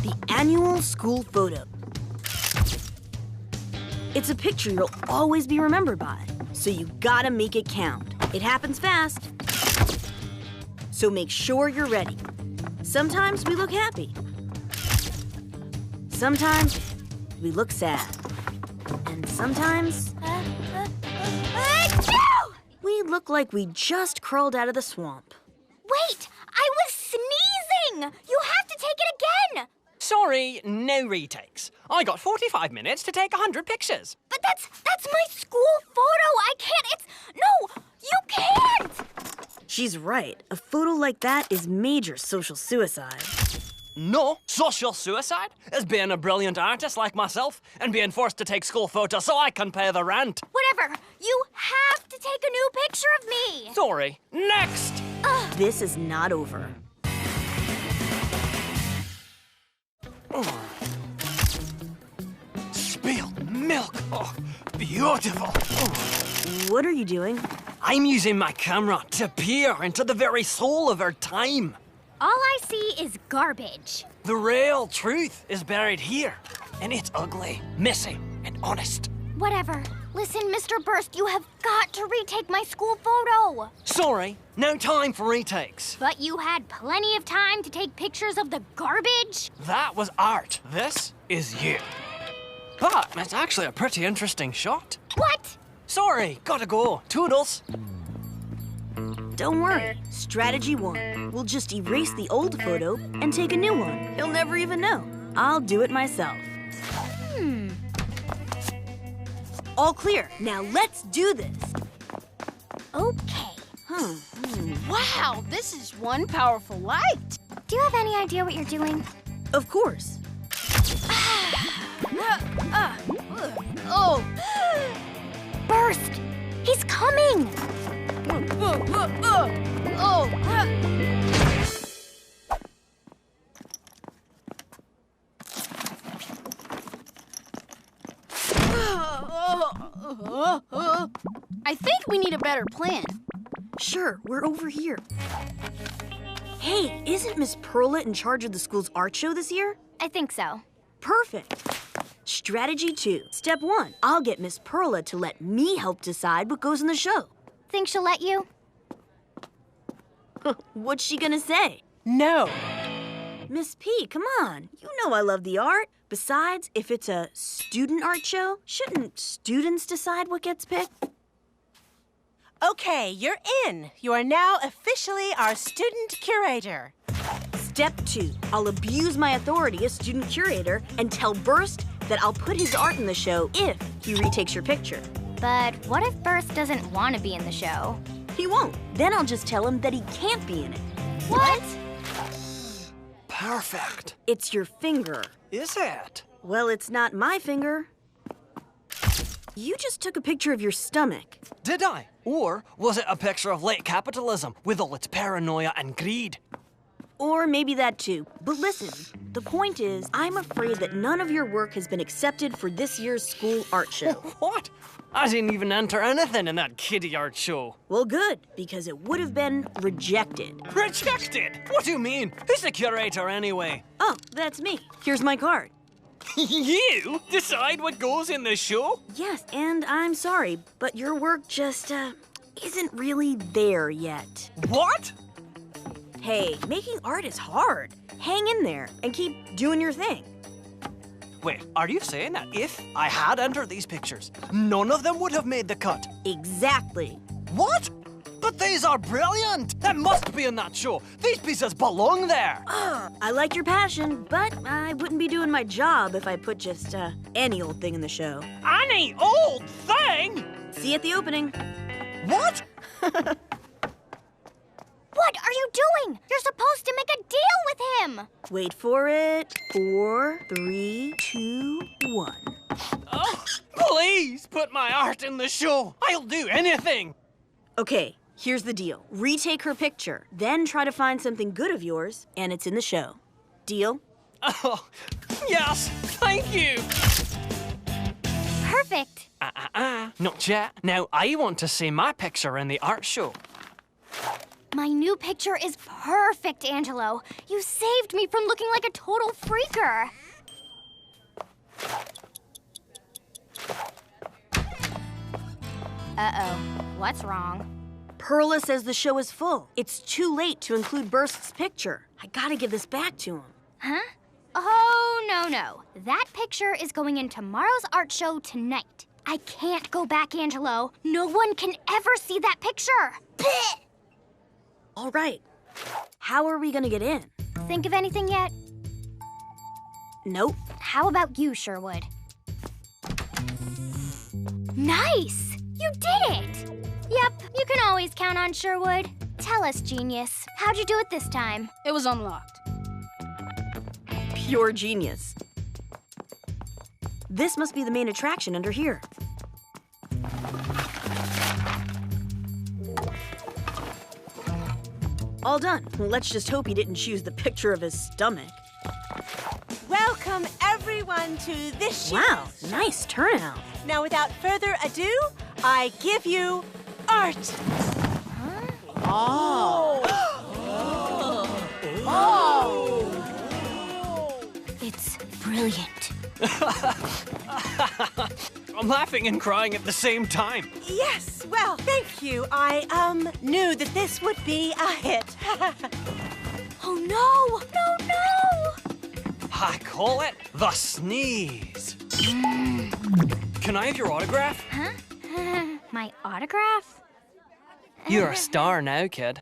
the annual school photo. It's a picture you'll always be remembered by, so you gotta make it count. It happens fast, so make sure you're ready. Sometimes we look happy. Sometimes we look sad. And sometimes we look like we just crawled out of the swamp. Wait, I was sneezing! You have to take it again! Sorry, no retakes. I got 45 minutes to take 100 pictures. But that's my school photo. I can't, no, you can't! She's right. A photo like that is major social suicide. No, social suicide is being a brilliant artist like myself and being forced to take school photos so I can pay the rent. Whatever, you have to take a new picture of me. Sorry, next! This is not over. Spilled milk. Oh, beautiful. What are you doing? I'm using my camera to peer into the very soul of our time. All I see is garbage. The real truth is buried here, and it's ugly, messy, and honest. Whatever. Listen, Mr. Burst, you have got to retake my school photo. Sorry, no time for retakes. But you had plenty of time to take pictures of the garbage. That was art. This is you. But it's actually a pretty interesting shot. What? Sorry, gotta go. Toodles. Don't worry. Strategy 1. We'll just erase the old photo and take a new one. He'll never even know. I'll do it myself. All clear. Now let's do this. Okay. Wow, this is one powerful light. Do you have any idea what you're doing? Of course. Oh. Burst! He's coming! I think we need a better plan. Sure, we're over here. Hey, isn't Miss Perla in charge of the school's art show this year? I think so. Perfect. Strategy 2. Step 1. I'll get Miss Perla to let me help decide what goes in the show. Think she'll let you? What's she gonna say? No. Miss P, come on. You know I love the art. Besides, if it's a student art show, shouldn't students decide what gets picked? Okay, you're in. You are now officially our student curator. Step 2. I'll abuse my authority as student curator and tell Burst that I'll put his art in the show if he retakes your picture. But what if Burst doesn't want to be in the show? He won't. Then I'll just tell him that he can't be in it. What? Perfect. It's your finger. Is it? Well, it's not my finger. You just took a picture of your stomach. Did I? Or was it a picture of late capitalism with all its paranoia and greed? Or maybe that too. But listen, the point is, I'm afraid that none of your work has been accepted for this year's school art show. What? I didn't even enter anything in that kiddie art show. Well, good, because it would have been rejected. Rejected? What do you mean? Who's the curator anyway? Oh, that's me. Here's my card. You decide what goes in the show? Yes, and I'm sorry, but your work just, isn't really there yet. What? Hey, making art is hard. Hang in there and keep doing your thing. Wait, are you saying that if I had entered these pictures, none of them would have made the cut? Exactly. What? But these are brilliant! That must be in that show. These pieces belong there. I like your passion, but I wouldn't be doing my job if I put just, any old thing in the show. Any old thing? See you at the opening. What? What are you doing? You're supposed to make a deal with him. Wait for it. 4, 3, 2, 1. Oh, please put my art in the show. I'll do anything. Okay, here's the deal. Retake her picture, then try to find something good of yours, and it's in the show. Deal? Oh, yes, thank you. Perfect. Not yet. Now I want to see my picture in the art show. My new picture is perfect, Angelo. You saved me from looking like a total freaker. Uh-oh. What's wrong? Perla says the show is full. It's too late to include Burst's picture. I gotta give this back to him. Huh? Oh, no. That picture is going in tomorrow's art show tonight. I can't go back, Angelo. No one can ever see that picture. Blech! All right. How are we gonna get in? Think of anything yet? Nope. How about you, Sherwood? Nice! You did it! Yep, you can always count on Sherwood. Tell us, genius. How'd you do it this time? It was unlocked. Pure genius. This must be the main attraction under here. All done. Let's just hope he didn't choose the picture of his stomach. Welcome, everyone, to this show. Wow, nice turnout. Now, without further ado, I give you art. It's brilliant. I'm laughing and crying at the same time. Yes, well, thank you. I, knew that this would be a hit. Oh, no! No! I call it the sneeze. Can I have your autograph? Huh? My autograph? You're a star now, kid.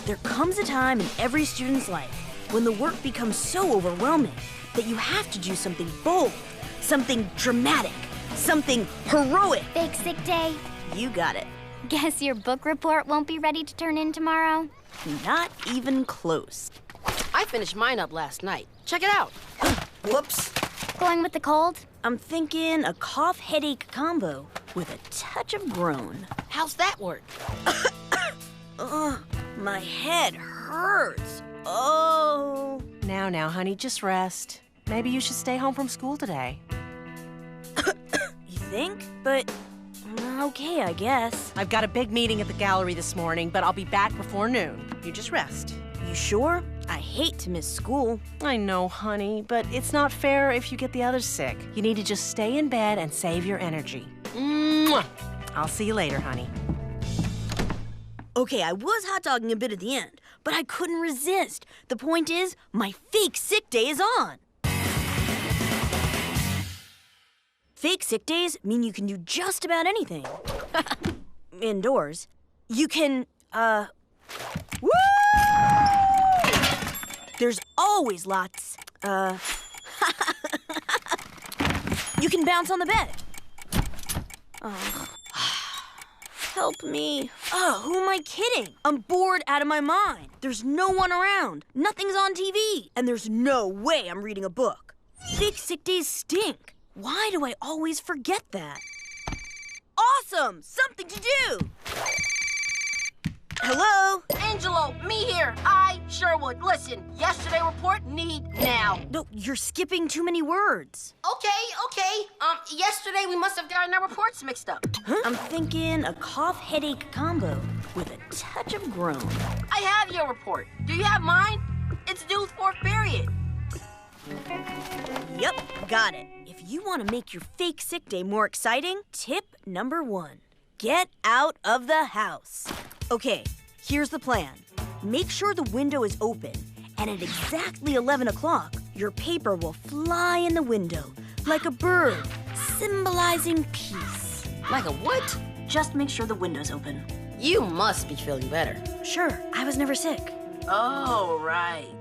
There comes a time in every student's life when the work becomes so overwhelming that you have to do something bold, something dramatic, something heroic. Fake sick day. You got it. Guess your book report won't be ready to turn in tomorrow? Not even close. I finished mine up last night. Check it out. Whoops. Going with the cold? I'm thinking a cough-headache combo with a touch of groan. How's that work? Ugh, my head hurts. Oh. Now, honey, just rest. Maybe you should stay home from school today. You think? But, okay, I guess. I've got a big meeting at the gallery this morning, but I'll be back before noon. You just rest. You sure? I hate to miss school. I know, honey, but it's not fair if you get the others sick. You need to just stay in bed and save your energy. Mwah! I'll see you later, honey. Okay, I was hot-dogging a bit at the end, but I couldn't resist. The point is, my fake sick day is on. Fake sick days mean you can do just about anything. Indoors. You can, woo! There's always lots, you can bounce on the bed. Help me. Who am I kidding? I'm bored out of my mind. There's no one around. Nothing's on TV. And there's no way I'm reading a book. Fake sick days stink. Why do I always forget that? Awesome! Something to do! Hello? Angelo, me here. Sherwood. Listen, yesterday report need now. No, you're skipping too many words. Okay. Yesterday we must have gotten our reports mixed up. Huh? I'm thinking a cough-headache combo with a touch of groan. I have your report. Do you have mine? It's due fourth period. Yep, got it. If you want to make your fake sick day more exciting, tip number 1. Get out of the house. Okay, here's the plan. Make sure the window is open, and at exactly 11 o'clock, your paper will fly in the window like a bird, symbolizing peace. Like a what? Just make sure the window's open. You must be feeling better. Sure, I was never sick. Oh, right.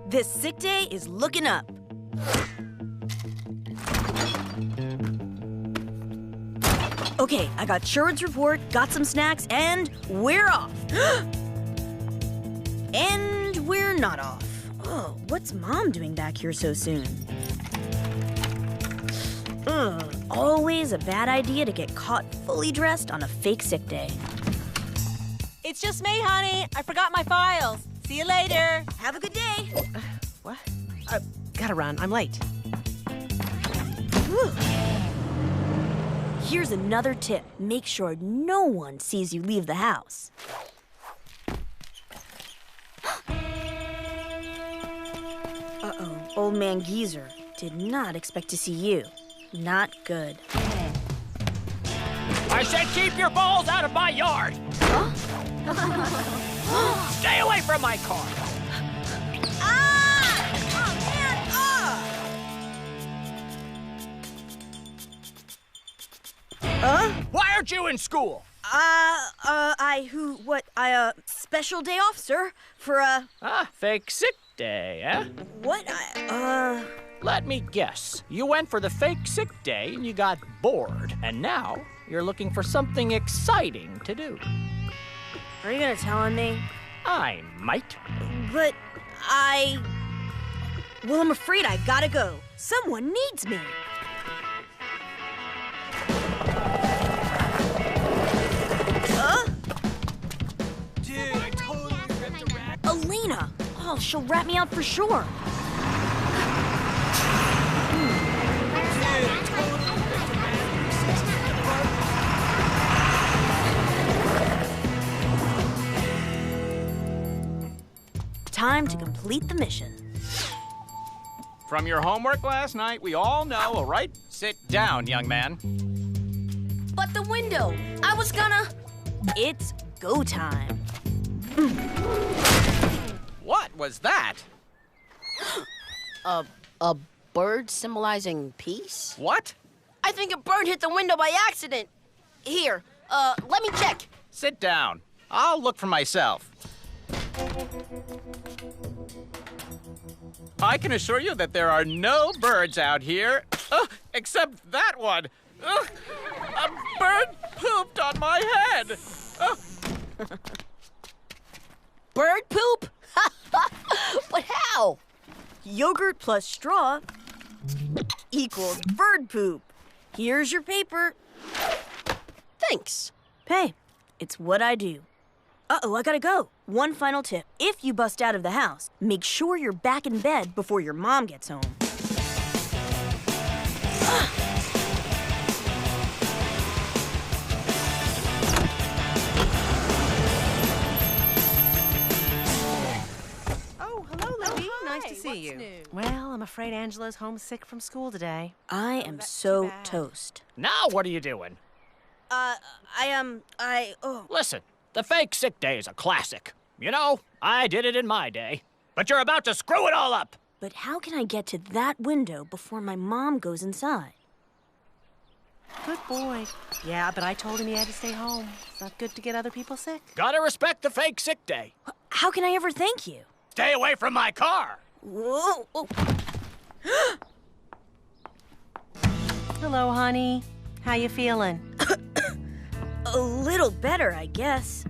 This sick day is looking up. Okay, I got Sherwood's report, got some snacks, and we're off. And we're not off. Oh, what's Mom doing back here so soon? Always a bad idea to get caught fully dressed on a fake sick day. It's just me, honey. I forgot my files. See you later. Have a good day. What? Gotta run. I'm late. Here's another tip. Make sure no one sees you leave the house. Uh-oh, old man Geezer did not expect to see you. Not good. I said keep your balls out of my yard. Huh? Stay away from my car. Ah! Oh, man! Why aren't you in school? Special day off, sir, for, Fake sick day, eh? what? Let me guess. You went for the fake sick day and you got bored, and now you're looking for something exciting to do. Are you gonna tell on me? I might. But well, I'm afraid I gotta go. Someone needs me. Dude, I totally ripped a rat. Elena! Oh, she'll rat me out for sure. Time to complete the mission. From your homework last night, we all know, all right? Sit down, young man. But the window! I was gonna... It's go time. What was that? A bird symbolizing peace? What? I think a bird hit the window by accident. Here, let me check. Sit down. I'll look for myself. I can assure you that there are no birds out here, except that one. A bird pooped on my head. Bird poop? But how? Yogurt plus straw equals bird poop. Here's your paper. Thanks. Hey, it's what I do. Uh-oh, I gotta go. One final tip. If you bust out of the house, make sure you're back in bed before your mom gets home. Oh, hello, Libby. Nice to see you. Well, I'm afraid Angelo's homesick from school today. I am so toast. Now what are you doing? Listen, the fake sick day is a classic. You know, I did it in my day. But you're about to screw it all up. But how can I get to that window before my mom goes inside? Good boy. Yeah, but I told him he had to stay home. It's not good to get other people sick. Gotta respect the fake sick day. How can I ever thank you? Stay away from my car. Whoa! Oh. Hello, honey. How you feeling? A little better, I guess.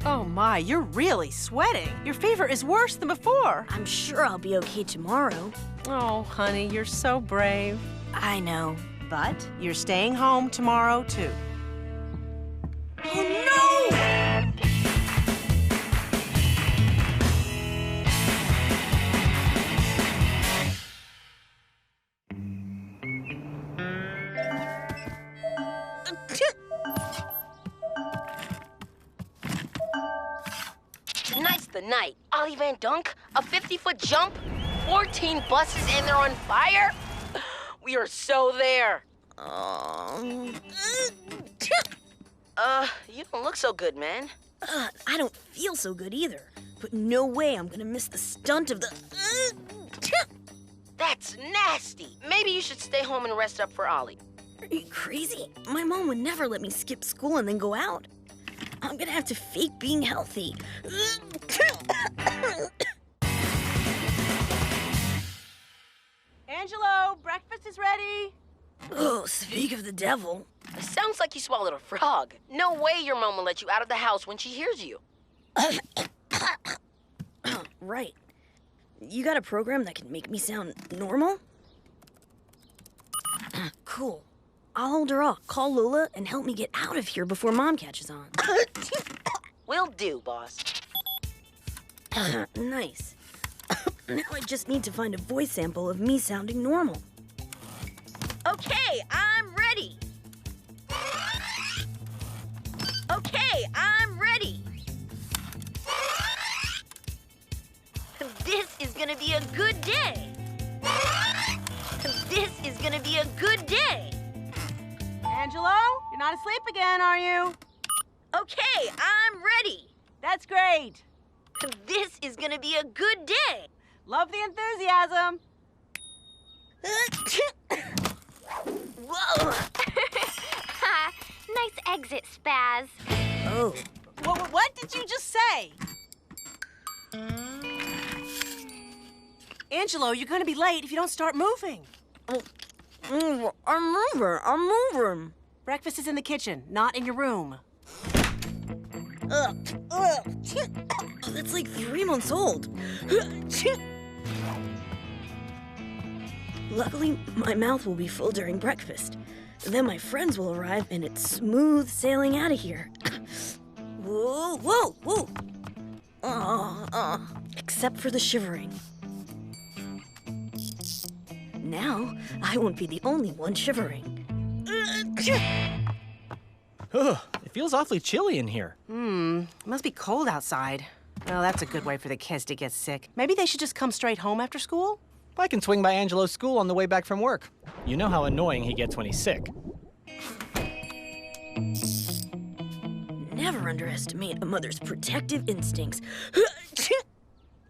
Oh my, you're really sweating. Your fever is worse than before. I'm sure I'll be okay tomorrow. Oh, honey, you're so brave. I know. But you're staying home tomorrow, too. Oh, no! Tonight's the night. Ollie Van Dunk, a 50-foot jump, 14 buses, and they're on fire? We are so there. You don't look so good, man. I don't feel so good either. But no way I'm gonna miss the stunt of the... That's nasty. Maybe you should stay home and rest up for Ollie. Are you crazy? My mom would never let me skip school and then go out. I'm gonna have to fake being healthy. Angelo, breakfast is ready. Oh, speak of the devil. It sounds like you swallowed a frog. No way your mom will let you out of the house when she hears you. Right. You got a program that can make me sound normal? Cool. I'll hold her off. Call Lola and help me get out of here before Mom catches on. Will do, boss. Nice. Now I just need to find a voice sample of me sounding normal. Okay, I'm ready. gonna be a good day. This is gonna be a good day. Angelo, you're not asleep again, are you? Okay, I'm ready. That's great. This is gonna be a good day. Love the enthusiasm. Whoa! Nice exit, Spaz. Oh. What did you just say? Angelo, you're gonna be late if you don't start moving. I'm moving. Breakfast is in the kitchen, not in your room. It's like 3 months old. Luckily, my mouth will be full during breakfast. Then my friends will arrive and it's smooth sailing out of here. Whoa, whoa, whoa. Except for the shivering. Now, I won't be the only one shivering. Ugh, it feels awfully chilly in here. It must be cold outside. Well, that's a good way for the kids to get sick. Maybe they should just come straight home after school? I can swing by Angelo's school on the way back from work. You know how annoying he gets when he's sick. Never underestimate a mother's protective instincts.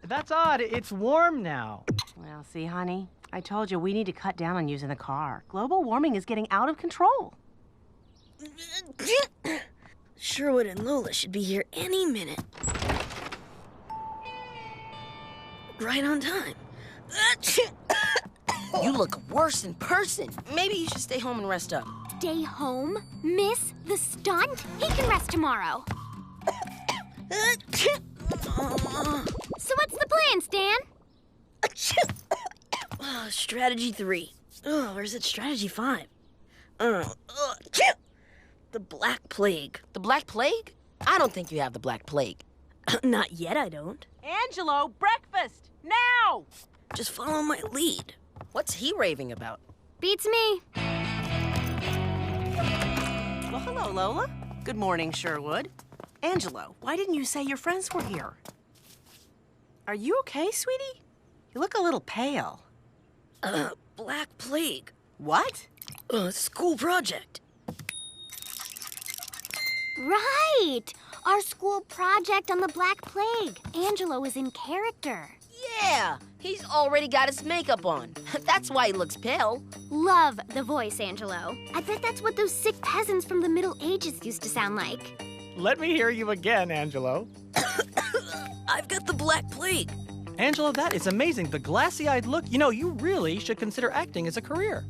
That's odd. It's warm now. Well, see, honey, I told you we need to cut down on using the car. Global warming is getting out of control. Sherwood and Lola should be here any minute. Right on time. You look worse in person. Maybe you should stay home and rest up. Stay home? Miss the stunt? He can rest tomorrow. So what's the plan, Stan? Strategy 3. Or is it strategy 5? The Black Plague. The Black Plague? I don't think you have the Black Plague. Not yet, I don't. Angelo, breakfast! Now! Just follow my lead. What's he raving about? Beats me. Well, hello, Lola. Good morning, Sherwood. Angelo, why didn't you say your friends were here? Are you okay, sweetie? You look a little pale. Black Plague. What? School project. Right! Our school project on the Black Plague. Angelo is in character. Yeah, he's already got his makeup on. That's why he looks pale. Love the voice, Angelo. I bet that's what those sick peasants from the Middle Ages used to sound like. Let me hear you again, Angelo. I've got the Black Plague. Angelo, that is amazing. The glassy-eyed look. You know, you really should consider acting as a career.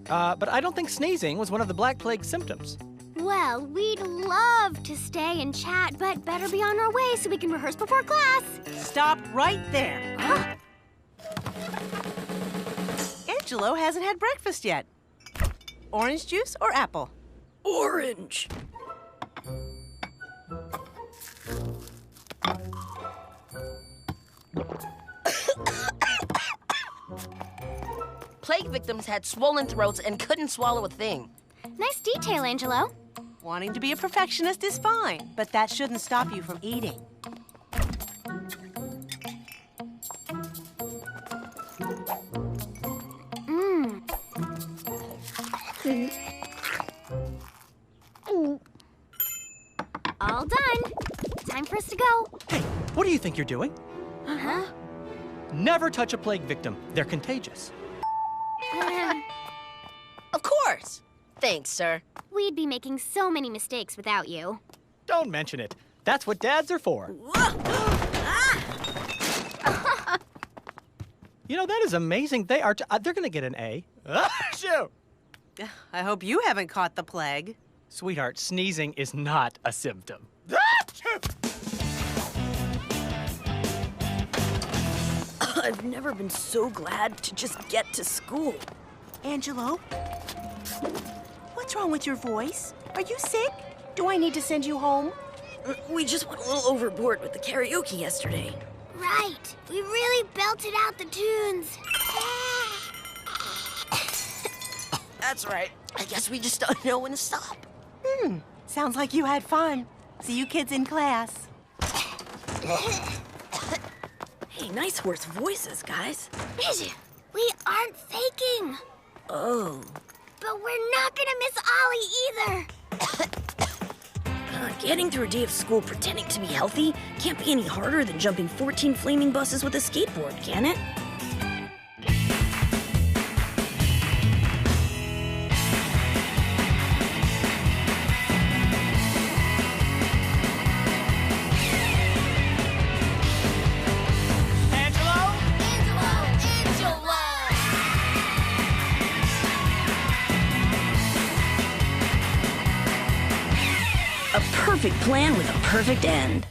But I don't think sneezing was one of the Black Plague symptoms. Well, we'd love to stay and chat, but better be on our way so we can rehearse before class. Stop right there. Huh? Angelo hasn't had breakfast yet. Orange juice or apple? Orange. Plague victims had swollen throats and couldn't swallow a thing. Nice detail, Angelo. Wanting to be a perfectionist is fine, but that shouldn't stop you from eating. All done. Time for us to go. Hey, what do you think you're doing? Uh-huh. Never touch a plague victim. They're contagious. Of course. Thanks, sir. We'd be making so many mistakes without you. Don't mention it. That's what dads are for. You know, that is amazing. They're going to get an A. Shoot! I hope you haven't caught the plague. Sweetheart, sneezing is not a symptom. I've never been so glad to just get to school. Angelo? What's wrong with your voice? Are you sick? Do I need to send you home? We just went a little overboard with the karaoke yesterday. Right. We really belted out the tunes. That's right. I guess we just don't know when to stop. Sounds like you had fun. See you kids in class. Really nice hoarse voices, guys. We aren't faking. Oh. But we're not gonna miss Ollie either. Getting through a day of school pretending to be healthy can't be any harder than jumping 14 flaming buses with a skateboard, can it? A perfect plan with a perfect end.